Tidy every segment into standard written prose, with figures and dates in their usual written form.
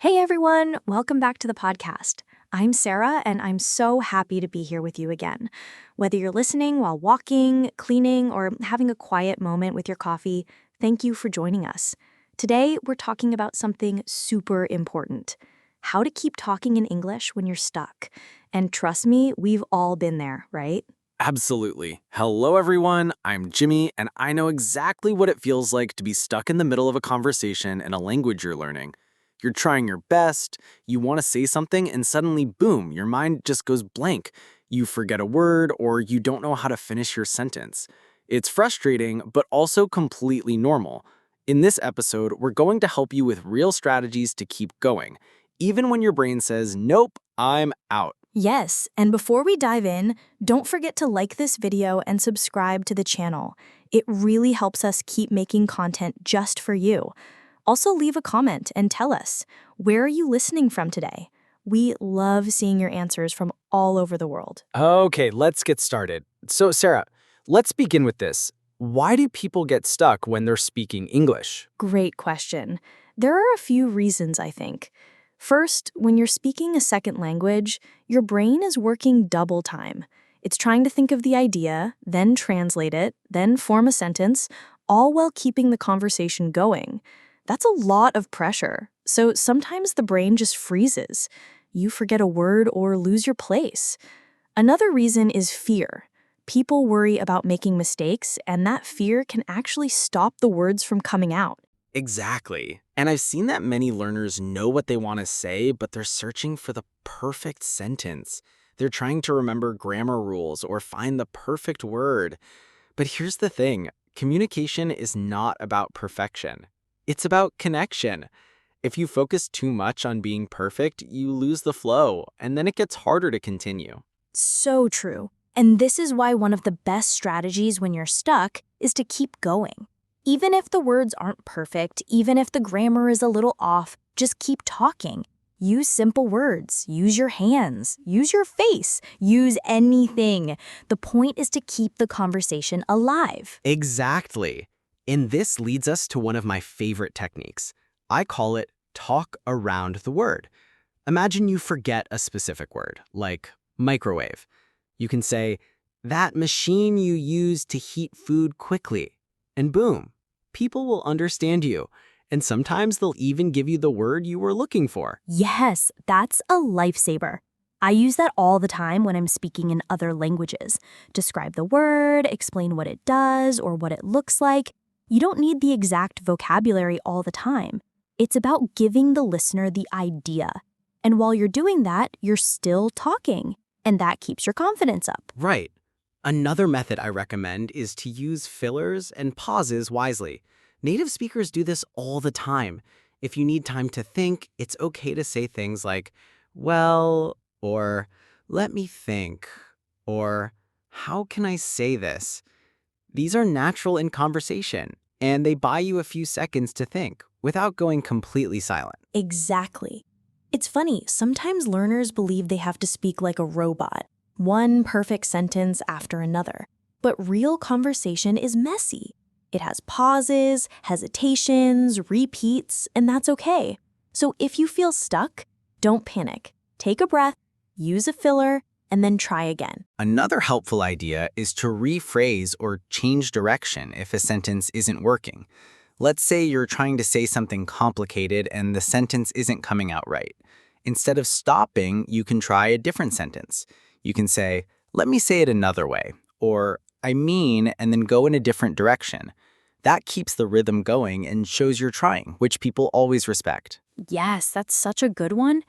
Hey everyone, welcome back to the podcast. I'm Sarah, and I'm so happy to be here with you again. Whether you're listening while walking, cleaning, or having a quiet moment with your coffee, thank you for joining us. Today, we're talking about something super important: how to keep talking in English when you're stuck. And trust me, we've all been there, right? Absolutely. Hello, everyone. I'm Jimmy, and I know exactly what it feels like to be stuck in the middle of a conversation in a language you're learning. You're trying your best, you want to say something, and suddenly, boom, your mind just goes blank. You forget a word, or you don't know how to finish your sentence. It's frustrating, but also completely normal. In this episode, we're going to help you with real strategies to keep going, even when your brain says, nope, I'm out. Yes, and before we dive in, don't forget to like this video and subscribe to the channel. It really helps us keep making content just for you. Also, leave a comment and tell us, where are you listening from today? We love seeing your answers from all over the world. Okay, let's get started. So, Sarah, let's begin with this. Why do people get stuck when they're speaking English? Great question. There are a few reasons, I think. First, when you're speaking a second language, your brain is working double time. It's trying to think of the idea, then translate it, then form a sentence, all while keeping the conversation going. That's a lot of pressure. So sometimes the brain just freezes. You forget a word or lose your place. Another reason is fear. People worry about making mistakes, and that fear can actually stop the words from coming out. Exactly. And I've seen that many learners know what they want to say, but they're searching for the perfect sentence. They're trying to remember grammar rules or find the perfect word. But here's the thing, communication is not about perfection. It's about connection. If you focus too much on being perfect, you lose the flow, and then it gets harder to continue. So true. And this is why one of the best strategies when you're stuck is to keep going. Even if the words aren't perfect, even if the grammar is a little off, just keep talking. Use simple words, use your hands, use your face, use anything. The point is to keep the conversation alive. Exactly. And this leads us to one of my favorite techniques. I call it talk around the word. Imagine you forget a specific word, like microwave. You can say, that machine you use to heat food quickly. And boom, people will understand you. And sometimes they'll even give you the word you were looking for. Yes, that's a lifesaver. I use that all the time when I'm speaking in other languages. Describe the word, explain what it does or what it looks like. You don't need the exact vocabulary all the time. It's about giving the listener the idea. And while you're doing that, you're still talking. And that keeps your confidence up. Right. Another method I recommend is to use fillers and pauses wisely. Native speakers do this all the time. If you need time to think, it's okay to say things like, well, or let me think, or how can I say this? These are natural in conversation, and they buy you a few seconds to think without going completely silent. Exactly. It's funny, sometimes learners believe they have to speak like a robot, one perfect sentence after another. But real conversation is messy. It has pauses, hesitations, repeats, and that's okay. So if you feel stuck, don't panic. Take a breath, use a filler, and then try again. Another helpful idea is to rephrase or change direction if a sentence isn't working. Let's say you're trying to say something complicated and the sentence isn't coming out right. Instead of stopping, you can try a different sentence. You can say, let me say it another way, or I mean, and then go in a different direction. That keeps the rhythm going and shows you're trying, which people always respect. Yes, that's such a good one.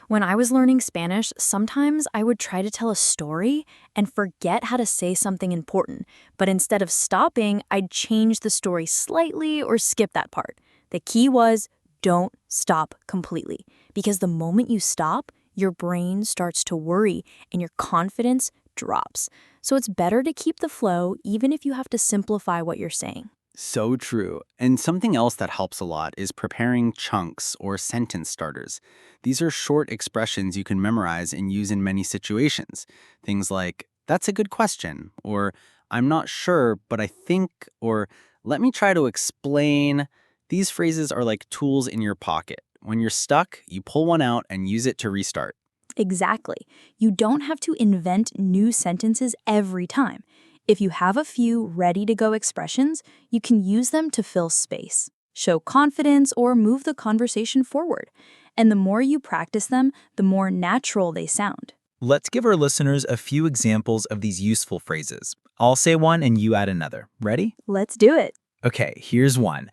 When I was learning Spanish, sometimes I would try to tell a story and forget how to say something important. But instead of stopping, I'd change the story slightly or skip that part. The key was don't stop completely. Because the moment you stop, your brain starts to worry and your confidence drops. So it's better to keep the flow even if you have to simplify what you're saying. So true. And something else that helps a lot is preparing chunks or sentence starters. These are short expressions you can memorize and use in many situations. Things like, that's a good question, or I'm not sure, but I think, or let me try to explain. These phrases are like tools in your pocket. When you're stuck, you pull one out and use it to restart. Exactly. You don't have to invent new sentences every time. If you have a few ready-to-go expressions, you can use them to fill space, show confidence, or move the conversation forward. And the more you practice them, the more natural they sound. Let's give our listeners a few examples of these useful phrases. I'll say one and you add another. Ready? Let's do it. Okay, here's one.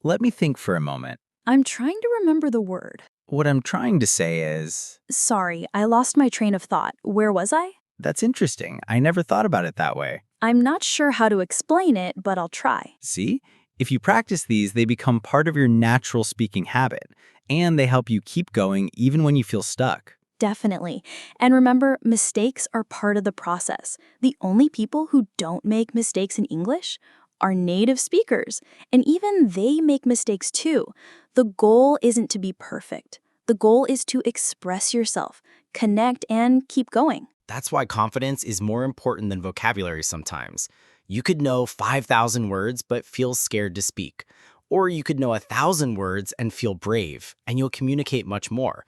Let me think for a moment. I'm trying to remember the word. What I'm trying to say is, Sorry, I lost my train of thought. Where was I? that's interesting. I never thought about it that way. I'm not sure how to explain it, but I'll try. See? If you practice these, they become part of your natural speaking habit, and they help you keep going even when you feel stuck. Definitely. And remember, mistakes are part of the process. The only people who don't make mistakes in English are native speakers, and even they make mistakes too. The goal isn't to be perfect. The goal is to express yourself, connect, and keep going. That's why confidence is more important than vocabulary sometimes. You could know 5,000 words but feel scared to speak. Or you could know 1,000 words and feel brave, and you'll communicate much more.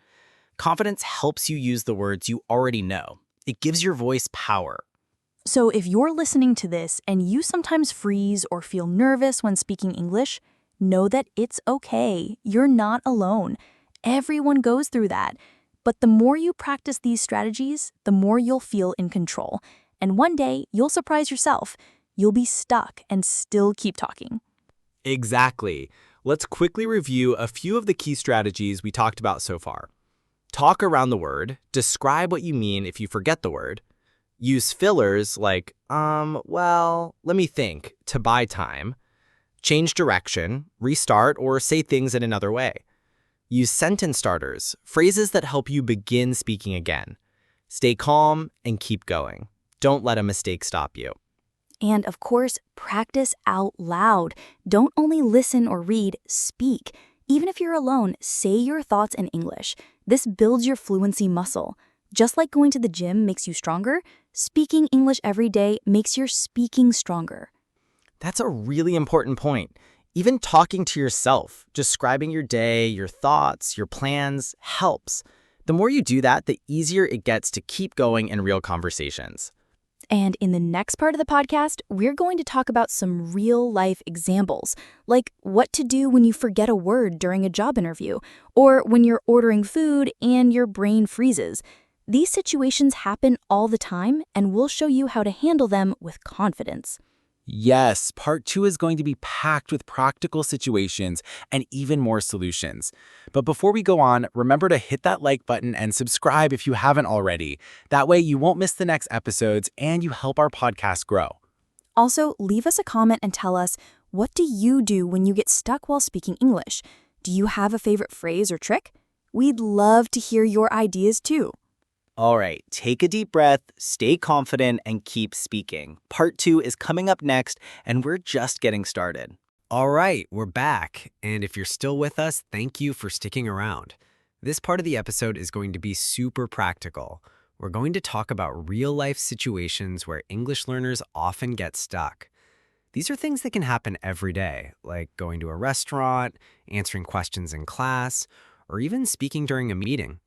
Confidence helps you use the words you already know. It gives your voice power. So if you're listening to this and you sometimes freeze or feel nervous when speaking English, know that it's okay. You're not alone. Everyone goes through that. But the more you practice these strategies, the more you'll feel in control. And one day, you'll surprise yourself. You'll be stuck and still keep talking. Exactly. Let's quickly review a few of the key strategies we talked about so far. Talk around the word, describe what you mean if you forget the word. Use fillers like, well, let me think, to buy time. Change direction, restart, or say things in another way. Use sentence starters, phrases that help you begin speaking again. Stay calm and keep going. Don't let a mistake stop you. And of course, practice out loud. Don't only listen or read, speak. Even if you're alone, say your thoughts in English. This builds your fluency muscle. Just like going to the gym makes you stronger, speaking English every day makes your speaking stronger. That's a really important point. Even talking to yourself, describing your day, your thoughts, your plans, helps. The more you do that, the easier it gets to keep going in real conversations. And in the next part of the podcast, we're going to talk about some real-life examples, like what to do when you forget a word during a job interview, or when you're ordering food and your brain freezes. These situations happen all the time, and we'll show you how to handle them with confidence. Yes, part 2 is going to be packed with practical situations and even more solutions. But before we go on, remember to hit that like button and subscribe if you haven't already. That way you won't miss the next episodes and you help our podcast grow. Also, leave us a comment and tell us, what do you do when you get stuck while speaking English? Do you have a favorite phrase or trick? We'd love to hear your ideas too. All right, take a deep breath, stay confident, and keep speaking. Part 2 is coming up next, and we're just getting started. All right, we're back. And if you're still with us, thank you for sticking around. This part of the episode is going to be super practical. We're going to talk about real-life situations where English learners often get stuck. These are things that can happen every day, like going to a restaurant, answering questions in class, or even speaking during a meeting.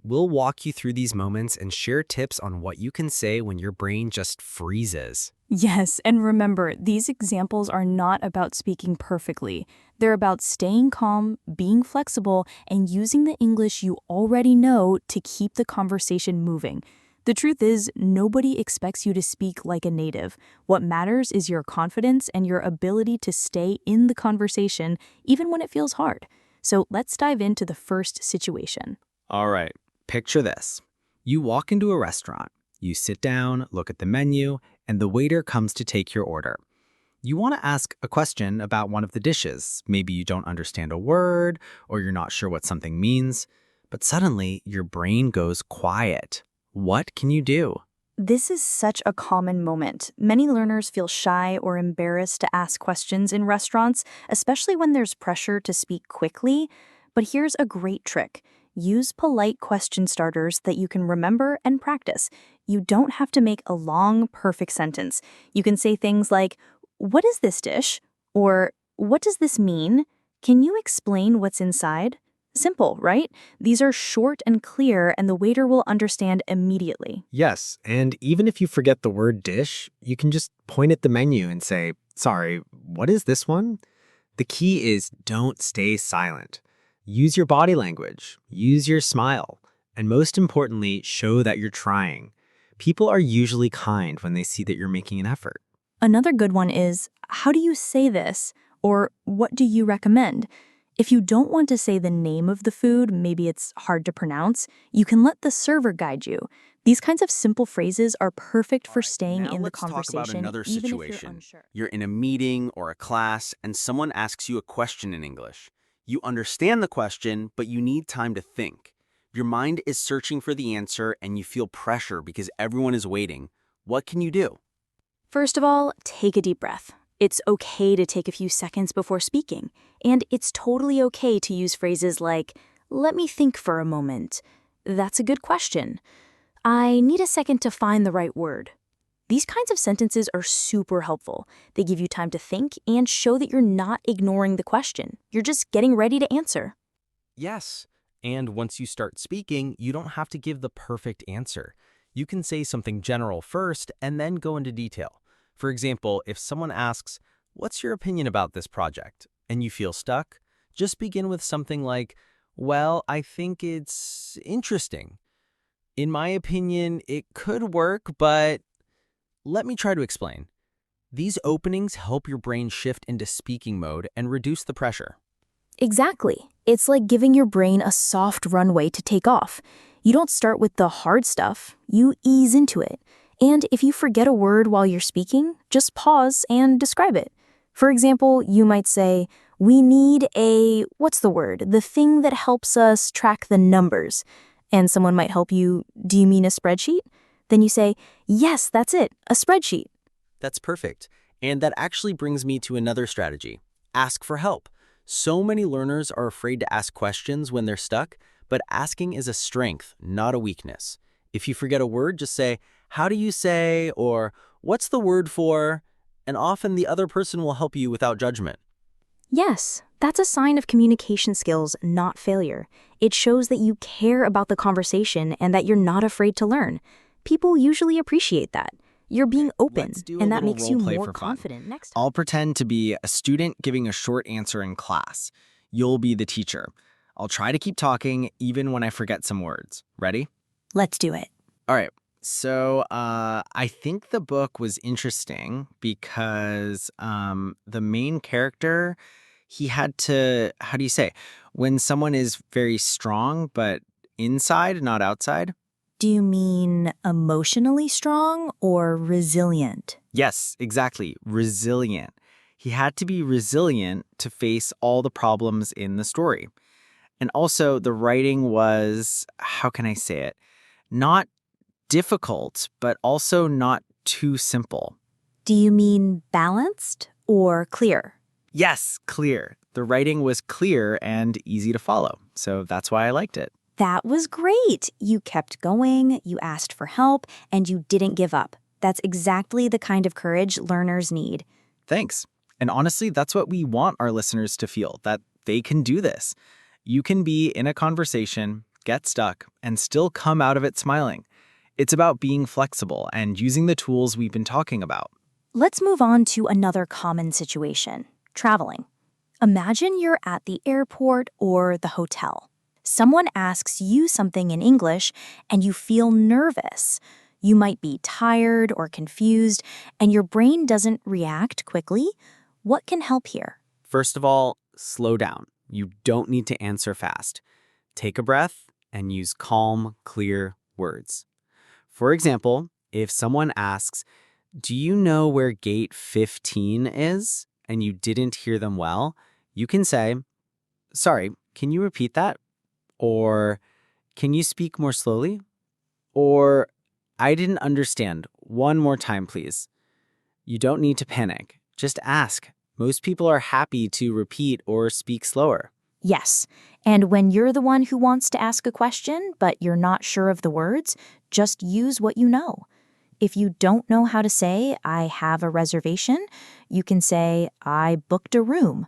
We'll walk you through these moments and share tips on what you can say when your brain just freezes. Yes, and remember, these examples are not about speaking perfectly. They're about staying calm, being flexible, and using the English you already know to keep the conversation moving. The truth is, nobody expects you to speak like a native. What matters is your confidence and your ability to stay in the conversation, even when it feels hard. So let's dive into the first situation. All right, picture this. You walk into a restaurant. You sit down, look at the menu, and the waiter comes to take your order. You want to ask a question about one of the dishes. Maybe you don't understand a word, or you're not sure what something means, but suddenly your brain goes quiet. What can you do? This is such a common moment. Many learners feel shy or embarrassed to ask questions in restaurants, especially when there's pressure to speak quickly. But here's a great trick. Use polite question starters that you can remember and practice. You don't have to make a long, perfect sentence. You can say things like, "What is this dish?" Or, "What does this mean? Can you explain what's inside?" Simple, right? These are short and clear, and the waiter will understand immediately. Yes, and even if you forget the word dish, you can just point at the menu and say, "Sorry, what is this one?" The key is don't stay silent. Use your body language, use your smile, and most importantly, show that you're trying. People are usually kind when they see that you're making an effort. Another good one is, how do you say this? Or what do you recommend? If you don't want to say the name of the food, maybe it's hard to pronounce, you can let the server guide you. These kinds of simple phrases are perfect for staying Now in the let's talk conversation, about another even if situation. you're unsure. You're in a meeting or a class, and someone asks you a question in English. You understand the question, but you need time to think. Your mind is searching for the answer, and you feel pressure because everyone is waiting. What can you do? First of all, take a deep breath. It's okay to take a few seconds before speaking, and it's totally okay to use phrases like, "Let me think for a moment. That's a good question. I need a second to find the right word." These kinds of sentences are super helpful. They give you time to think and show that you're not ignoring the question. You're just getting ready to answer. Yes. And once you start speaking, you don't have to give the perfect answer. You can say something general first and then go into detail. For example, if someone asks, "What's your opinion about this project?" and you feel stuck, just begin with something like, "Well, I think it's interesting. In my opinion, it could work, but let me try to explain." These openings help your brain shift into speaking mode and reduce the pressure. Exactly. It's like giving your brain a soft runway to take off. You don't start with the hard stuff, you ease into it. And if you forget a word while you're speaking, just pause and describe it. For example, you might say, "We need a, what's the word? The thing that helps us track the numbers." And someone might help you, "Do you mean a spreadsheet?" Then you say, "Yes, that's it, a spreadsheet." That's perfect. And that actually brings me to another strategy. Ask for help. So many learners are afraid to ask questions when they're stuck, but asking is a strength, not a weakness. If you forget a word, just say, "How do you say?" or "What's the word for?" And often the other person will help you without judgment. Yes, that's a sign of communication skills, not failure. It shows that you care about the conversation and that you're not afraid to learn. People usually appreciate that. You're being open, Let's do a and that little makes you role play more for fun. confident next time. I'll pretend to be a student giving a short answer in class. You'll be the teacher. I'll try to keep talking even when I forget some words. Ready? Let's do it. All right. So I think the book was interesting because the main character, he had to, how do you say, when someone is very strong, but inside, not outside? Do you mean emotionally strong or resilient? Yes, exactly. Resilient. He had to be resilient to face all the problems in the story. And also, the writing was, how can I say it? Not difficult, but also not too simple. Do you mean balanced or clear? Yes, clear. The writing was clear and easy to follow. So that's why I liked it. That was great. You kept going, you asked for help, and you didn't give up. That's exactly the kind of courage learners need. Thanks. And honestly, that's what we want our listeners to feel, that they can do this. You can be in a conversation, get stuck, and still come out of it smiling. It's about being flexible and using the tools we've been talking about. Let's move on to another common situation, traveling. Imagine you're at the airport or the hotel. Someone asks you something in English and you feel nervous. You might be tired or confused and your brain doesn't react quickly. What can help here? First of all, slow down. You don't need to answer fast. Take a breath and use calm, clear words. For example, if someone asks, "Do you know where gate 15 is?" and you didn't hear them well, you can say, "Sorry, can you repeat that?" Or, "Can you speak more slowly?" Or, "I didn't understand. One more time, please." You don't need to panic. Just ask. Most people are happy to repeat or speak slower. Yes, and when you're the one who wants to ask a question, but you're not sure of the words, just use what you know. If you don't know how to say, "I have a reservation," you can say, "I booked a room."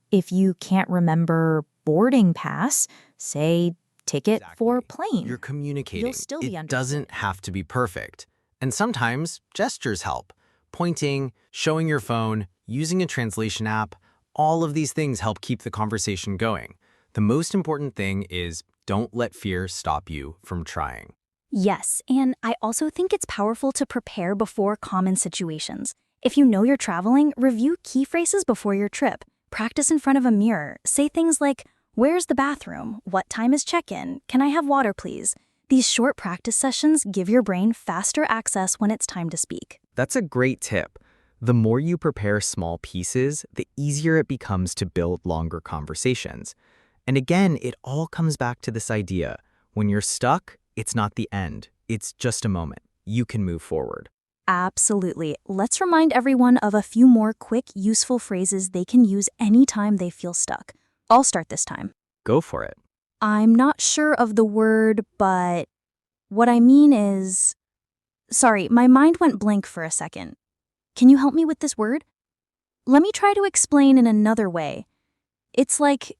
If you can't remember boarding pass, say ticket for plane. You're communicating. You'll still be It understood. doesn't have to be perfect. And sometimes gestures help. Pointing, showing your phone, using a translation app, all of these things help keep the conversation going. The most important thing is don't let fear stop you from trying. Yes, and I also think it's powerful to prepare before common situations. If you know you're traveling, review key phrases before your trip. Practice in front of a mirror. Say things like, "Where's the bathroom? What time is check-in? Can I have water, please?" These short practice sessions give your brain faster access when it's time to speak. That's a great tip. The more you prepare small pieces, the easier it becomes to build longer conversations. And again, it all comes back to this idea. When you're stuck, it's not the end. It's just a moment. You can move forward. Absolutely. Let's remind everyone of a few more quick, useful phrases they can use anytime they feel stuck. I'll start this time. Go for it. I'm not sure of the word, but what I mean is... Sorry, my mind went blank for a second. Can you help me with this word? Let me try to explain in another way. It's like,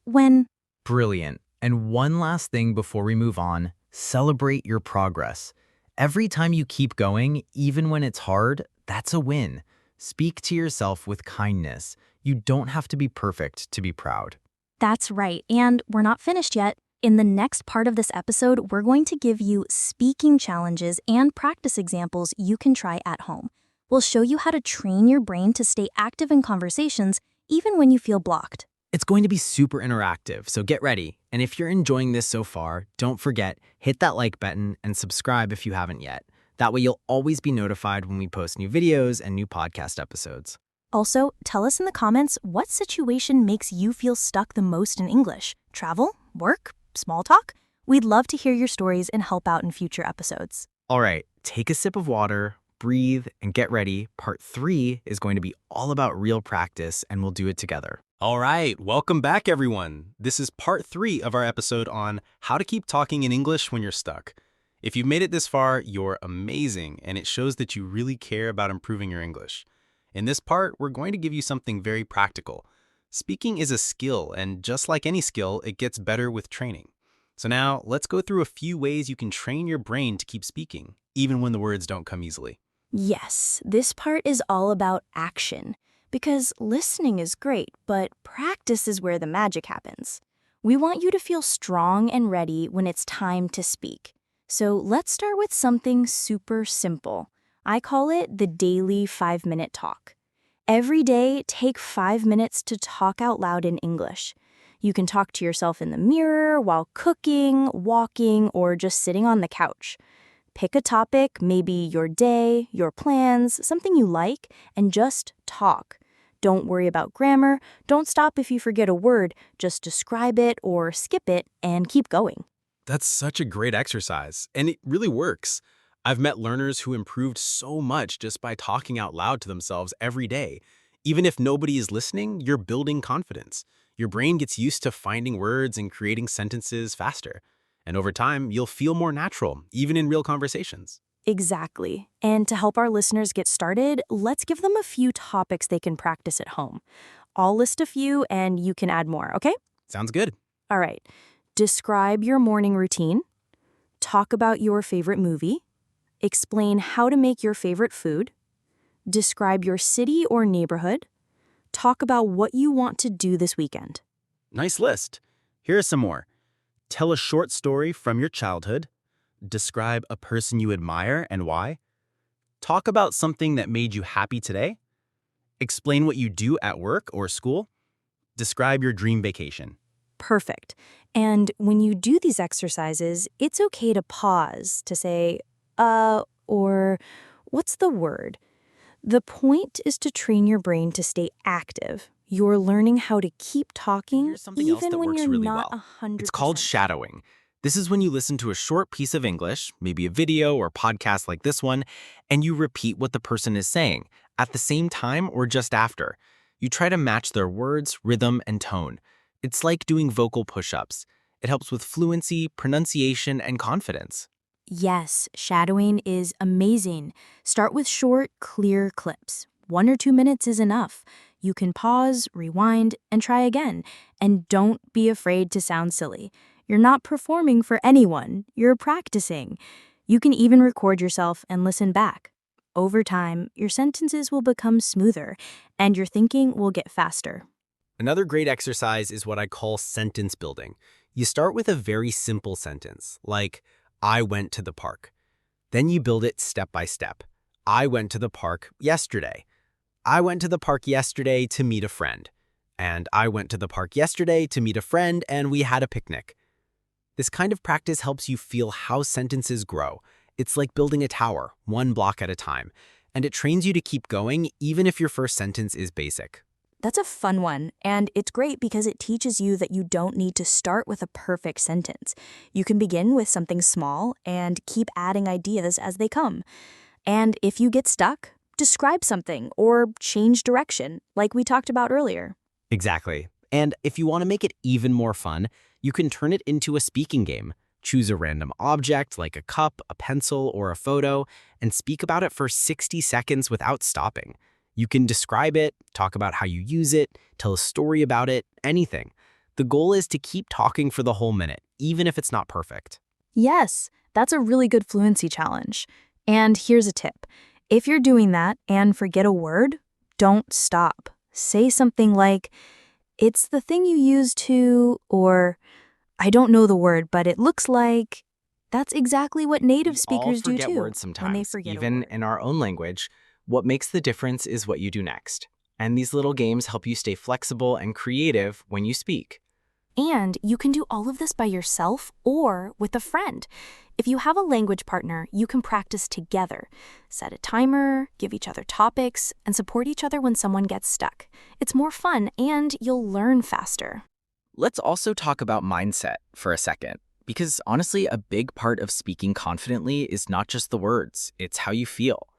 when... Brilliant. And one last thing before we move on, celebrate your progress. Every time you keep going, even when it's hard, that's a win. Speak to yourself with kindness. You don't have to be perfect to be proud. That's right, and we're not finished yet. In the next part of this episode, we're going to give you speaking challenges and practice examples you can try at home. We'll show you how to train your brain to stay active in conversations, even when you feel blocked. It's going to be super interactive, so get ready. And if you're enjoying this so far, don't forget, hit that like button and subscribe if you haven't yet. That way you'll always be notified when we post new videos and new podcast episodes. Also, tell us in the comments what situation makes you feel stuck the most in English. Travel? Work? Small talk? We'd love to hear your stories and help out in future episodes. All right, take a sip of water, breathe, and get ready. Part 3 is going to be all about real practice, and we'll do it together. All right, welcome back, everyone. This is part 3 of our episode on how to keep talking in English when you're stuck. If you've made it this far, you're amazing, and it shows that you really care about improving your English. In this part, we're going to give you something very practical. Speaking is a skill, and just like any skill, it gets better with training. So now, let's go through a few ways you can train your brain to keep speaking, even when the words don't come easily. Yes, this part is all about action. Because listening is great, but practice is where the magic happens. We want you to feel strong and ready when it's time to speak. So let's start with something super simple. I call it the daily 5-minute talk. Every day, take 5 minutes to talk out loud in English. You can talk to yourself in the mirror, while cooking, walking, or just sitting on the couch. Pick a topic, maybe your day, your plans, something you like, and just talk. Don't worry about grammar. Don't stop if you forget a word. Just describe it or skip it and keep going. That's such a great exercise, and it really works. I've met learners who improved so much just by talking out loud to themselves every day. Even if nobody is listening, you're building confidence. Your brain gets used to finding words and creating sentences faster. And over time, you'll feel more natural, even in real conversations. Exactly. And to help our listeners get started, let's give them a few topics they can practice at home. I'll list a few and you can add more, okay? Sounds good. All right. Describe your morning routine. Talk about your favorite movie. Explain how to make your favorite food. Describe your city or neighborhood. Talk about what you want to do this weekend. Nice list. Here are some more. Tell a short story from your childhood. Describe a person you admire and why. Talk about something that made you happy today. Explain what you do at work or school. Describe your dream vacation. Perfect. And when you do these exercises, it's okay to pause to say, or what's the word? The point is to train your brain to stay active. You're learning how to keep talking Here's something else even that when works you're really not well. 100%. It's called shadowing. This is when you listen to a short piece of English, maybe a video or podcast like this one, and you repeat what the person is saying at the same time or just after. You try to match their words, rhythm, and tone. It's like doing vocal push-ups. It helps with fluency, pronunciation, and confidence. Yes, shadowing is amazing. Start with short, clear clips. 1 or 2 minutes is enough. You can pause, rewind, and try again. And don't be afraid to sound silly. You're not performing for anyone, you're practicing. You can even record yourself and listen back. Over time, your sentences will become smoother, and your thinking will get faster. Another great exercise is what I call sentence building. You start with a very simple sentence, like, I went to the park. Then you build it step by step. I went to the park yesterday. I went to the park yesterday to meet a friend. And I went to the park yesterday to meet a friend and we had a picnic. This kind of practice helps you feel how sentences grow. It's like building a tower, one block at a time. And it trains you to keep going even if your first sentence is basic. That's a fun one, and it's great because it teaches you that you don't need to start with a perfect sentence. You can begin with something small and keep adding ideas as they come. And if you get stuck, describe something or change direction, like we talked about earlier. Exactly. And if you want to make it even more fun, you can turn it into a speaking game. Choose a random object like a cup, a pencil, or a photo, and speak about it for 60 seconds without stopping. You can describe it, talk about how you use it, tell a story about it, anything. The goal is to keep talking for the whole minute, even if it's not perfect. Yes, that's a really good fluency challenge. And here's a tip. If you're doing that and forget a word, don't stop. Say something like, it's the thing you use to, or I don't know the word, but it looks like. That's exactly what native speakers do too. We all forget words sometimes, when they forget a even word. in our own language. What makes the difference is what you do next. And these little games help you stay flexible and creative when you speak. And you can do all of this by yourself or with a friend. If you have a language partner, you can practice together. Set a timer, give each other topics, and support each other when someone gets stuck. It's more fun and you'll learn faster. Let's also talk about mindset for a second. Because honestly, a big part of speaking confidently is not just the words, it's how you feel.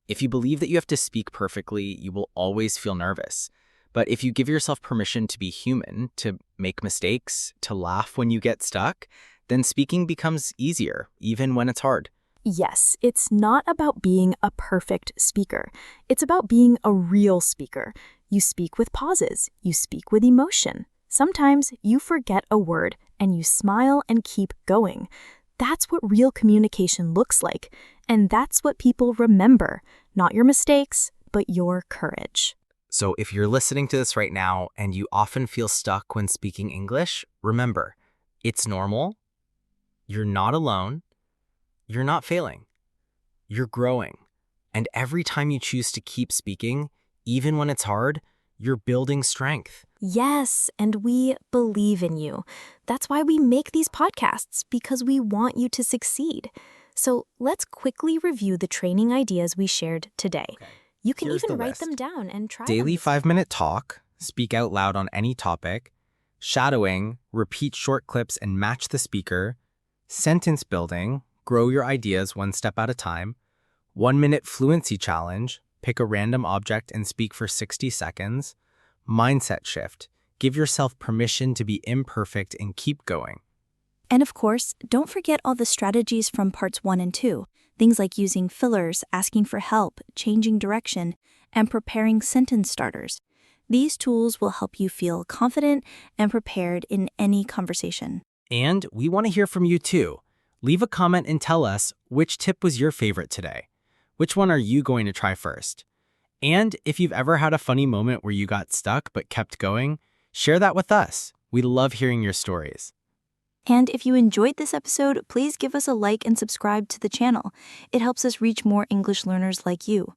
If you believe that you have to speak perfectly, you will always feel nervous. But if you give yourself permission to be human, to make mistakes, to laugh when you get stuck, then speaking becomes easier, even when it's hard. Yes, it's not about being a perfect speaker. It's about being a real speaker. You speak with pauses. You speak with emotion. Sometimes you forget a word and you smile and keep going. That's what real communication looks like. And that's what people remember. Not your mistakes, but your courage. So if you're listening to this right now and you often feel stuck when speaking English, remember, it's normal. You're not alone. You're not failing. You're growing. And every time you choose to keep speaking, even when it's hard, you're building strength. Yes, and we believe in you. That's why we make these podcasts, because we want you to succeed. So let's quickly review the training ideas we shared today. You can Here's even the write list. them down and try Daily them. 5-minute talk, speak out loud on any topic, shadowing, repeat short clips and match the speaker, sentence building, grow your ideas one step at a time, 1-minute fluency challenge, pick a random object and speak for 60 seconds, mindset shift, give yourself permission to be imperfect and keep going. And of course, don't forget all the strategies from parts 1 and 2. Things like using fillers, asking for help, changing direction, and preparing sentence starters. These tools will help you feel confident and prepared in any conversation. And we want to hear from you too. Leave a comment and tell us which tip was your favorite today. Which one are you going to try first? And if you've ever had a funny moment where you got stuck but kept going, share that with us. We love hearing your stories. And if you enjoyed this episode, please give us a like and subscribe to the channel. It helps us reach more English learners like you.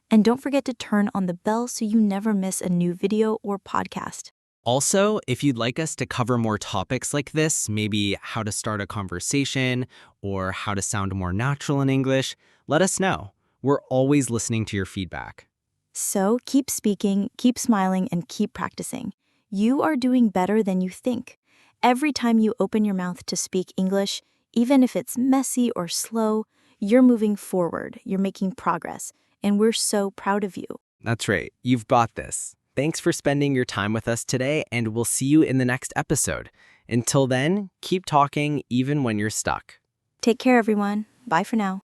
And don't forget to turn on the bell so you never miss a new video or podcast. Also, if you'd like us to cover more topics like this, maybe how to start a conversation or how to sound more natural in English, let us know. We're always listening to your feedback. So keep speaking, keep smiling, and keep practicing. You are doing better than you think. Every time you open your mouth to speak English, even if it's messy or slow, you're moving forward, you're making progress, and we're so proud of you. That's right. You've got this. Thanks for spending your time with us today, and we'll see you in the next episode. Until then, keep talking even when you're stuck. Take care, everyone. Bye for now.